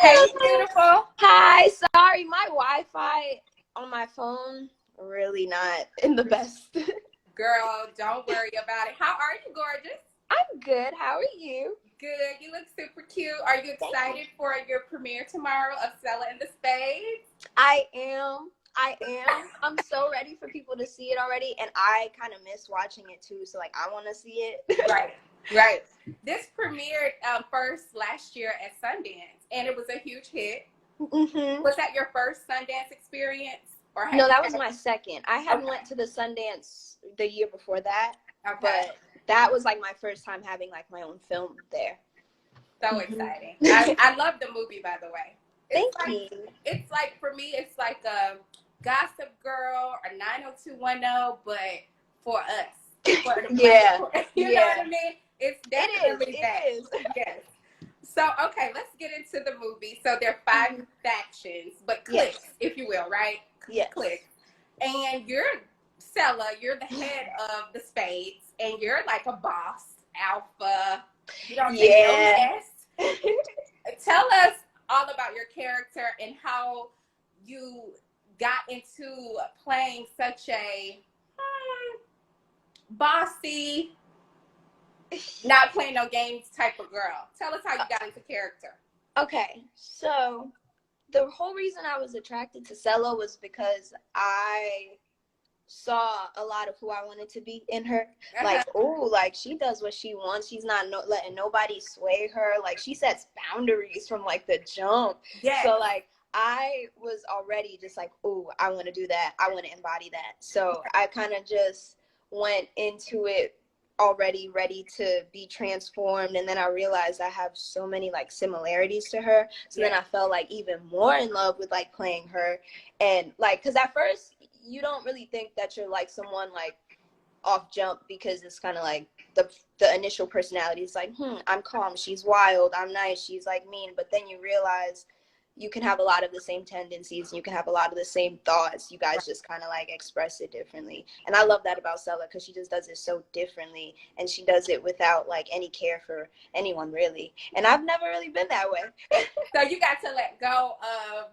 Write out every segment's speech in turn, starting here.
Hey, beautiful. Hi, sorry, my Wi-Fi on my phone really not in the best. Girl, don't worry about it. How are you, gorgeous? I'm good. How are you? Good. You look super cute. Are you Thank excited for your premiere tomorrow of SELAH and the Spades? I am. I'm so ready for people to see it already, and I kind of miss watching it too. So like, I want to see it. Right, right. This premiered first last year at Sundance, and it was a huge hit. Was that your first Sundance experience, or No, that was my second. I had Okay. went to the Sundance the year before that, Okay. but that was like my first time having like my own film there. So exciting. I love the movie, by the way. Thank you. It's like, for me, it's like a Gossip Girl or 90210, but for us. For the Yeah. you know what I mean? It's definitely that. It is. Yes. So, okay, let's get into the movie. So there are 5 factions, but cliques, if you will, right? Yes. Cliques. And you're SELAH, you're the head of the Spades, and you're like a boss, alpha. You don't say no yes. Tell us all about your character and how you got into playing such a bossy, not playing no games type of girl. Tell us how you got into character. Okay, so the whole reason I was attracted to SELAH was because I saw a lot of who I wanted to be in her. Like, oh, like she does what she wants. She's not letting nobody sway her. Like, she sets boundaries from like the jump. Yes. So like, I was already just like, oh, I want to do that. I want to embody that. So I kind of just went into it already ready to be transformed, and then I realized I have so many like similarities to her, so then I felt like even more in love with like playing her. And like, because at first you don't really think that you're like someone like off jump, because it's kind of like the initial personality is like, I'm calm, she's wild, I'm nice, she's like mean. But then you realize you can have a lot of the same tendencies, and you can have a lot of the same thoughts. You guys just kind of like express it differently. And I love that about SELAH, because she just does it so differently, and she does it without like any care for anyone really. And I've never really been that way. So you got to let go of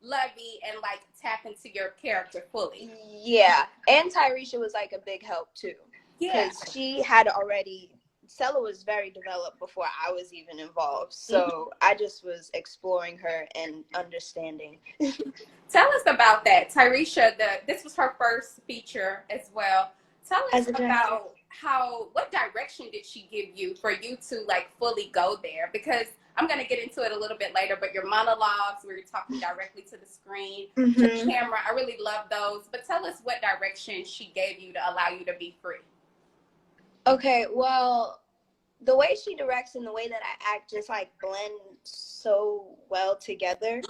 Lovey and like tap into your character fully. Yeah. And Tyresha was like a big help too. Yeah. Because she had already, SELAH was very developed before I was even involved. So I just was exploring her and understanding. Tell us about that. Tyresha, this was her first feature as well. Tell us about what direction did she give you for you to like fully go there? Because I'm going to get into it a little bit later, but your monologues where you're talking directly to the screen, the camera, I really love those. But tell us what direction she gave you to allow you to be free. Okay, well, the way she directs and the way that I act just like blend so well together.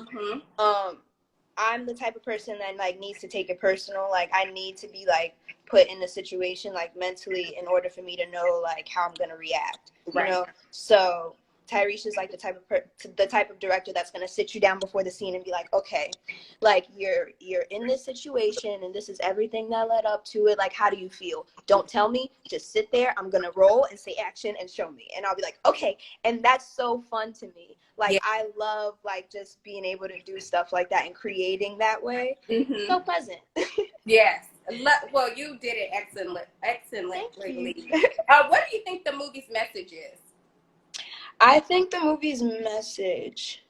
I'm the type of person that like needs to take it personal. Like, I need to be like put in a situation like mentally in order for me to know like how I'm gonna react. You know? So Tyresha is like the type of director that's gonna sit you down before the scene and be like, okay, like you're in this situation and this is everything that led up to it. Like, how do you feel? Don't tell me. Just sit there. I'm gonna roll and say action and show me, and I'll be like, okay. And that's so fun to me. Like, I love like just being able to do stuff like that and creating that way. So pleasant. Yes. Well, you did it excellently. What do you think the movie's message is? I think the movie's message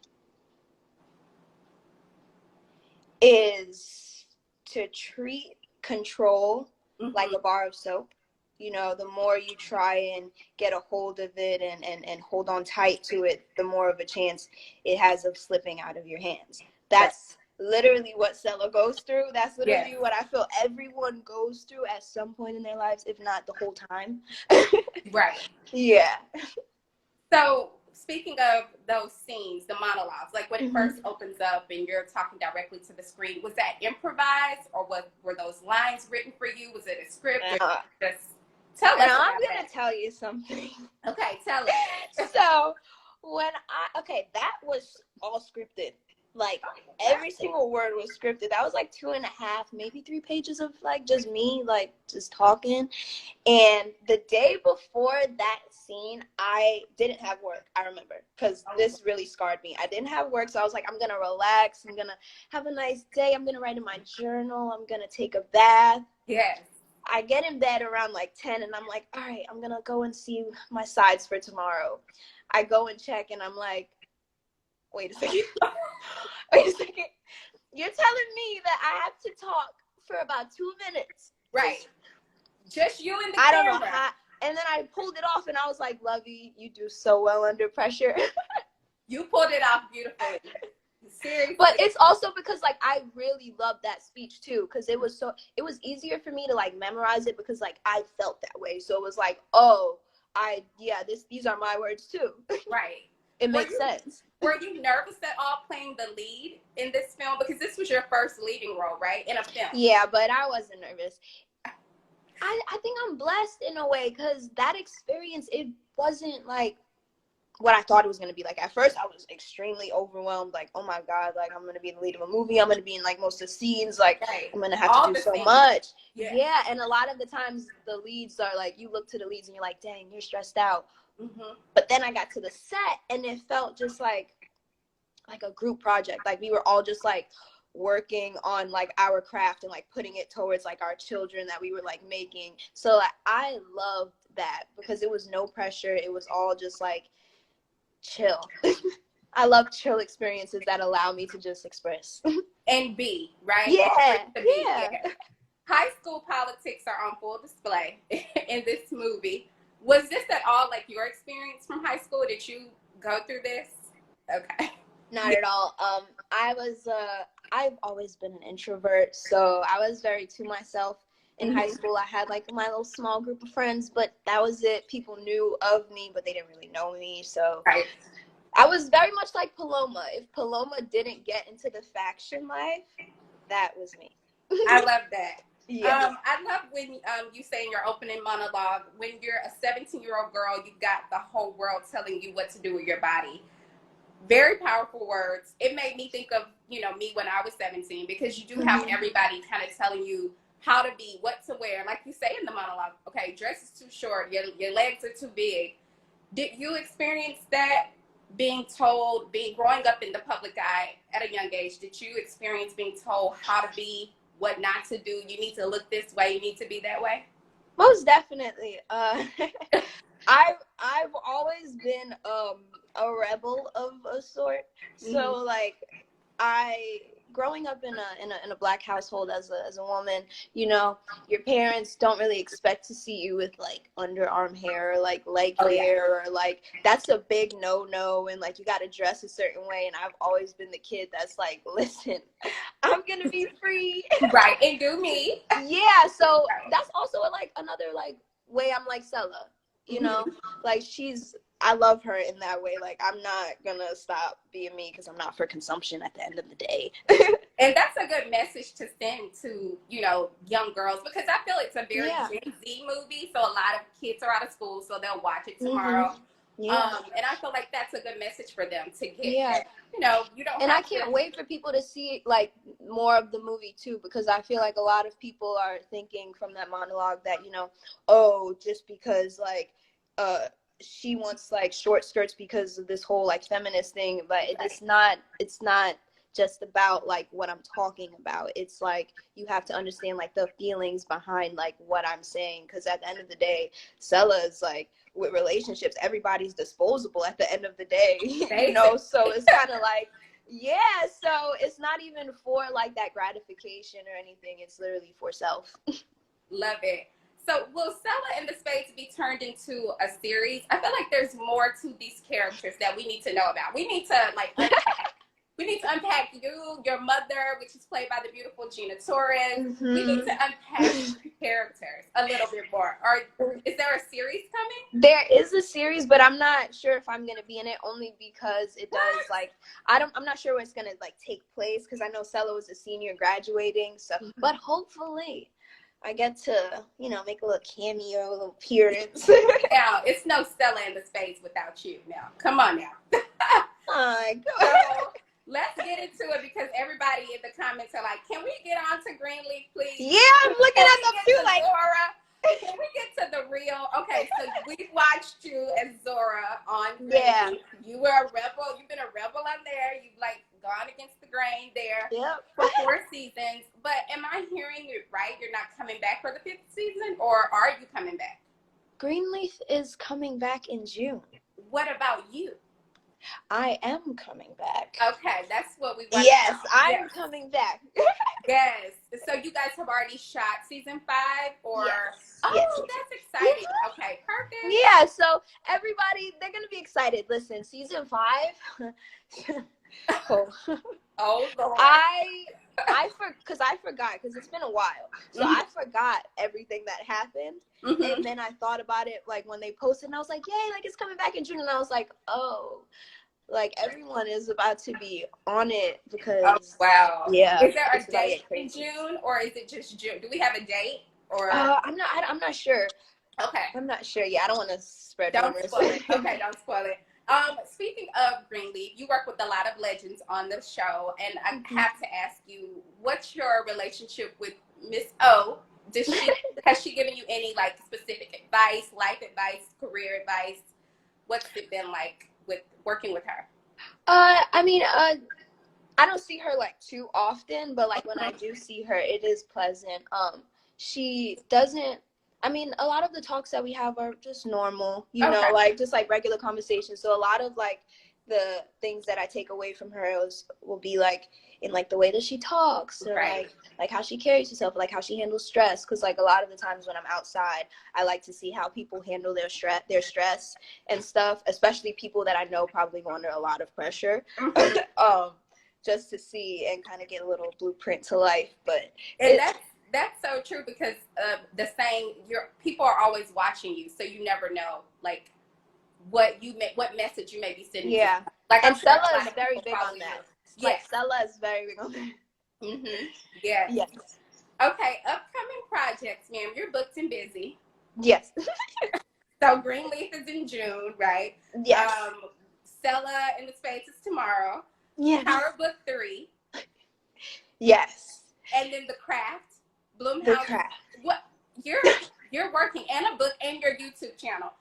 is to treat control like a bar of soap. You know, the more you try and get a hold of it and hold on tight to it, the more of a chance it has of slipping out of your hands. That's literally what SELAH goes through. That's literally what I feel everyone goes through at some point in their lives, if not the whole time. Yeah. So speaking of those scenes, the monologues, like when it first opens up and you're talking directly to the screen, was that improvised, or were those lines written for you? Was it a script? Or just tell us about I'm going to tell you something. Okay, tell us. So that was all scripted. like every single word was scripted. That was like 2.5, maybe 3 pages of like just me, like just talking. And the day before that scene, I didn't have work, I remember, because this really scarred me. I didn't have work, so I was like, I'm gonna relax, I'm gonna have a nice day, I'm gonna write in my journal, I'm gonna take a bath. Yes. I get in bed around like 10, and I'm like, all right, I'm gonna go and see my sides for tomorrow. I go and check, and I'm like, wait a second. Wait a second. You're telling me that I have to talk for about 2 minutes. Right. Just you and the I camera. don't know how. And then I pulled it off, and I was like, Lovie, you do so well under pressure. You pulled it off beautifully. Seriously. But it's also because, like, I really loved that speech, too, because it was easier for me to, like, memorize it because, like, I felt that way. So it was like, oh, these are my words, too. Right. It makes sense. Were you nervous at all playing the lead in this film? Because this was your first leading role, right? In a film. Yeah, but I wasn't nervous. I think I'm blessed in a way because that experience, it wasn't like what I thought it was going to be. Like, at first I was extremely overwhelmed. Like, oh my God, like, I'm going to be the lead of a movie. I'm going to be in like most of the scenes. Like, right. I'm going to have to do so much. Yeah. And a lot of the times the leads are like, you look to the leads and you're like, dang, you're stressed out. Mm-hmm. But then I got to the set and it felt just like a group project. Like, we were all just like working on like our craft and like putting it towards like our children that we were like making. So like, I loved that because it was no pressure. It was all just like chill. I love chill experiences that allow me to just express and be right. Yeah. High school politics are on full display in this movie. Was this at all like your experience from high school? Did you go through this? Okay. Not at all. I've always been an introvert, so I was very to myself in high school. I had like my little small group of friends, but that was it. People knew of me, but they didn't really know me. So right. I was very much like Paloma. If Paloma didn't get into the faction life, that was me. I love that. Yeah. I love when you say in your opening monologue, when you're a 17-year-old girl, you got the whole world telling you what to do with your body. Very powerful words. It made me think of, me when I was 17, because you do have everybody kind of telling you how to be, what to wear. Like you say in the monologue, okay, dress is too short, your legs are too big. Did you experience that growing up in the public eye at a young age? Did you experience being told how to be, what not to do? You need to look this way, you need to be that way? Most definitely. I've always been a rebel of a sort. So like, growing up in a Black household as a woman, your parents don't really expect to see you with like underarm hair or like leg hair or like, that's a big no, and like you got to dress a certain way. And I've always been the kid that's like, listen, I'm gonna be free. Right. And do me. Yeah. So that's also like another like way I'm like SELAH, like I love her in that way. Like, I'm not gonna stop being me because I'm not for consumption at the end of the day. And that's a good message to send to, young girls, because I feel it's a very Gen Z movie. So a lot of kids are out of school, so they'll watch it tomorrow. Yeah. And I feel like that's a good message for them to get. Yeah. You don't. And I can't wait for people to see like more of the movie too, because I feel like a lot of people are thinking from that monologue that, just because like, she wants like short skirts because of this whole like feminist thing, but it's not just about like what I'm talking about. It's like you have to understand like the feelings behind like what I'm saying, because at the end of the day, SELAH is like, with relationships, everybody's disposable at the end of the day. So it's kind of like, so it's not even for like that gratification or anything. It's literally for self. Love it. So will SELAH and the Spades be turned into a series? I feel like there's more to these characters that we need to know about. We need to unpack you, your mother, which is played by the beautiful Gina Torres. We need to unpack characters a little bit more. Is there a series coming? There is a series, but I'm not sure if I'm going to be in it, only because it does like, I'm not sure when it's going to like take place, because I know SELAH was a senior graduating, so, but hopefully I get to, make a little cameo, a little appearance. Now, it's no SELAH and the Spades without you now. Come on now. My God. let's get into it because everybody in the comments are like, can we get on to Greenleaf, please? Yeah, I'm looking at them too, like, Zora? Can we get to the real? Okay, so we watched you as Zora on Greenleaf. Yeah. You were a rebel. You've been a rebel on there. You've like gone against the grain there. Yep. For 4 seasons. But am I hearing it right? You're not coming back for the 5th season, or are you coming back? Greenleaf is coming back in June. What about you? I am coming back. Okay, that's what we want. Yes, I'm coming back. Yes. So you guys have already shot season 5, or yes. Oh, yes. that's exciting. Yeah. Okay, perfect. Yeah, so everybody, they're gonna be excited. Listen, season 5. Oh Lord. I forgot because it's been a while, so I forgot everything that happened, and then I thought about it like when they posted, and I was like, yay, like it's coming back in June, and I was like, oh, like everyone is about to be on it because wow. Yeah. Is there a date in June, or is it just June? Do we have a date, or I'm not sure. Okay. I'm not sure. Yeah, I don't want to spread rumors. Don't spoil it. Okay, don't spoil it. Speaking of Greenleaf, you work with a lot of legends on the show, and I have to ask you, what's your relationship with Miss O? Has she given you any like specific advice, life advice, career advice? What's it been like with working with her? I mean, I don't see her like too often, but like when I do see her, it is pleasant. She doesn't. I mean, a lot of the talks that we have are just normal, you know, like just like regular conversations. So a lot of like the things that I take away from her will be like in like the way that she talks, or like how she carries herself, like how she handles stress. Because like a lot of the times when I'm outside, I like to see how people handle their stress and stuff, especially people that I know probably go under a lot of pressure. Just to see and kind of get a little blueprint to life. But that's so true, because the saying, people are always watching you, so you never know like what message you may be sending. Yeah, like and SELAH is very big on that. Yeah, like SELAH is very big on that. Yes. Yes. Okay, upcoming projects, ma'am. You're booked and busy. Yes. So Greenleaf is in June, right? Yes. SELAH in the Spades is tomorrow. Yes. Power Book 3. Yes. And then The Craft. Bloomhouse. The Craft. What you're working, and a book, and your YouTube channel.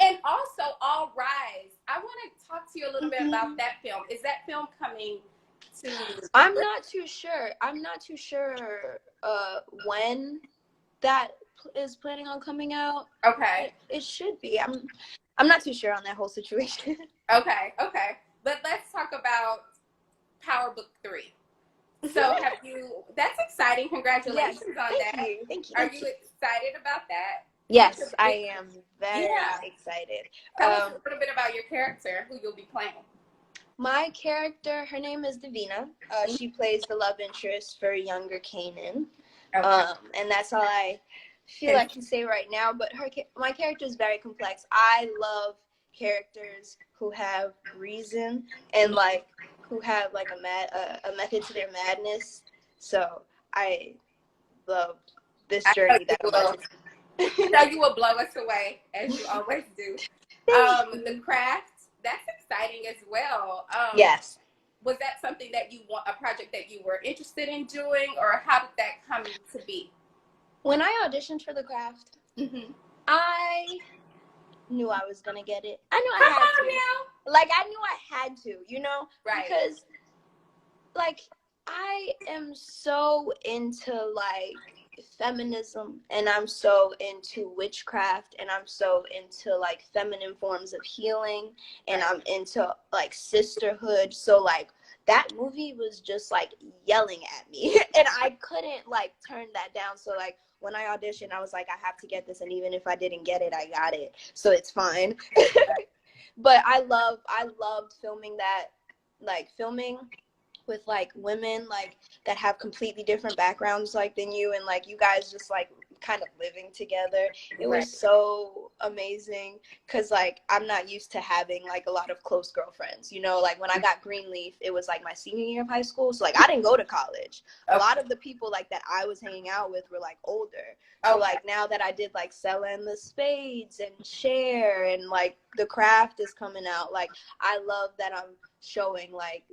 And also All Rise. I want to talk to you a little bit about that film. Is that film coming to? I'm not too sure when that is planning on coming out. Okay. It should be. I'm not too sure on that whole situation. Okay. But let's talk about Power Book 3. So that's exciting. Congratulations on that. Thank you. Are you excited about that? Yes, I am very excited. Tell us a little bit about your character, who you'll be playing. My character, her name is Davina. She plays the love interest for younger Kanan. And that's all I feel I can say right now. But my character is very complex. I love characters who have reason and like who have like a method to their madness. So I love this journey that I'm about to do. So you will blow us away, as you always do. The Craft, that's exciting as well. Yes. Was that something that a project that you were interested in doing, or how did that come to be? When I auditioned for The Craft, I knew I was gonna get it. I knew I had to. Like I knew I had to, you know? Right. Because like I am so into like feminism, and I'm so into witchcraft, and I'm so into like feminine forms of healing, and I'm into like sisterhood. So like that movie was just like yelling at me and I couldn't like turn that down. So like when I auditioned, I was like, I have to get this, and even if I didn't get it, I got it, so it's fine. But I loved filming that, like filming with like women like that have completely different backgrounds like than you, and like you guys just like kind of living together. It Right. was so amazing because like I'm not used to having like a lot of close girlfriends, you know, like when I got Greenleaf it was like my senior year of high school, so like I didn't go to college. A lot of the people like that I was hanging out with were like older, so like now that I did like SELAH and the Spades and Share and like the craft is coming out, like I love that I'm showing like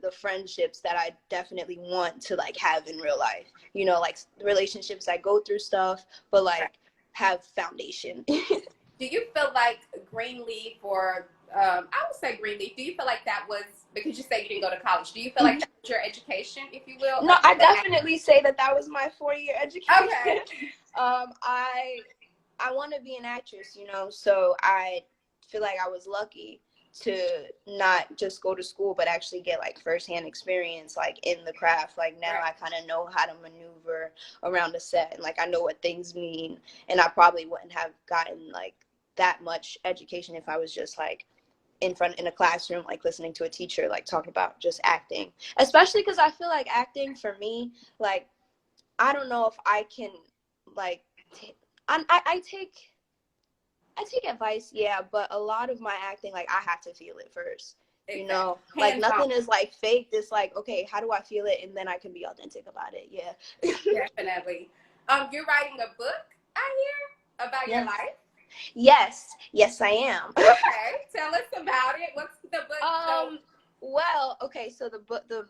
the friendships that I definitely want to like have in real life, you know, like relationships that go through stuff but like have foundation. Do you feel like Greenleaf or I would say Greenleaf, do you feel like that was, because you say you didn't go to college, do you feel like that was your education, if you will? No, I definitely say that was my 4-year education. Okay. I want to be an actress, you know, so I feel like I was lucky to not just go to school but actually get like firsthand experience like in the craft. Like now I kind of know how to maneuver around a set and like I know what things mean, and I probably wouldn't have gotten like that much education if I was just like in a classroom like listening to a teacher like talking about just acting, especially because I feel like acting for me, like I don't know if I can like I take advice, yeah, but a lot of my acting, like, I have to feel it first, you know? Like, nothing is, like, fake. It's like, okay, how do I feel it? And then I can be authentic about it, yeah. Definitely. You're writing a book, I hear, about your life? Yes, I am. Okay, tell us about it. What's the book? Well, okay, so the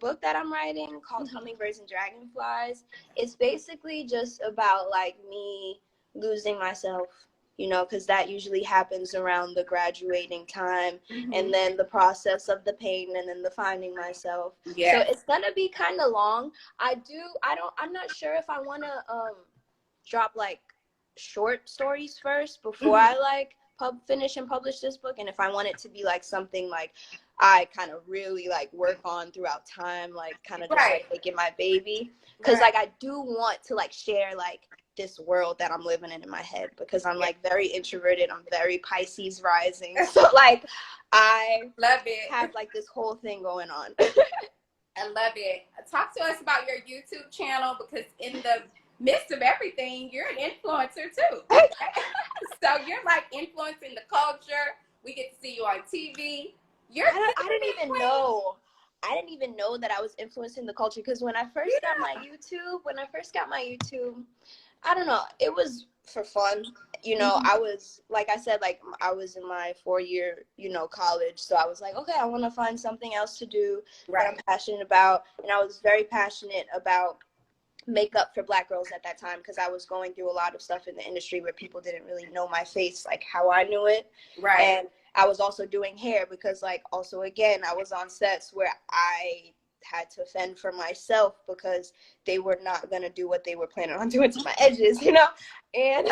book that I'm writing called Hummingbirds and Dragonflies, it's basically just about, like, me losing myself, you know, because that usually happens around the graduating time, and then the process of the pain, and then the finding myself. Yeah. So it's gonna be kind of long. I'm not sure if I want to drop like short stories first before I like finish and publish this book, and if I want it to be like something like I kind of really like work on throughout time, like kind of just like make it my baby, because like I do want to like share like this world that I'm living in my head, because I'm like very introverted. I'm very Pisces rising, so like I love it. Have like this whole thing going on. I love it. Talk to us about your YouTube channel, because in the midst of everything, you're an influencer too. So you're like influencing the culture. We get to see you on TV. I didn't even know. I didn't even know that I was influencing the culture, because when I first got my YouTube, I don't know, it was for fun. You know, I was, like I said, like I was in my 4-year, you know, college. So I was like, okay, I want to find something else to do that I'm passionate about. And I was very passionate about makeup for Black girls at that time, because I was going through a lot of stuff in the industry where people didn't really know my face like how I knew it. And I was also doing hair, because like also again I was on sets where I had to fend for myself because they were not gonna do what they were planning on doing to my edges, you know. And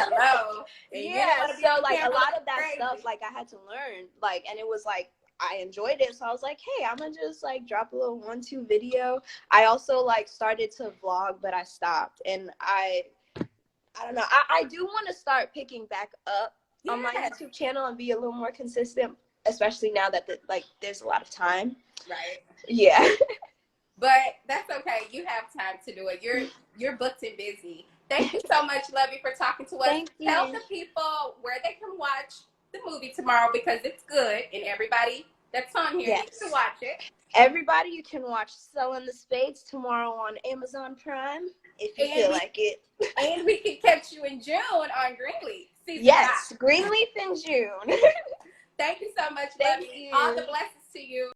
yeah, so like a lot of that stuff like I had to learn, like, and it was like I enjoyed it, so I was like, hey, I'm gonna just like drop a little 1-2 video. I also like started to vlog, but I stopped, and I don't know, I do want to start picking back up on my YouTube channel and be a little more consistent, especially now that like there's a lot of time. Yeah. But that's okay. You have time to do it. You're booked and busy. Thank you so much, Lovie, for talking to us. Thank you. Tell the people where they can watch the movie tomorrow, because it's good, and everybody that's on here needs to watch it. Everybody, you can watch Selling the Spades tomorrow on Amazon Prime if you feel like it. And we can catch you in June on Greenleaf. Yes, Greenleaf in June. Thank you so much, Lovie. All the blessings to you.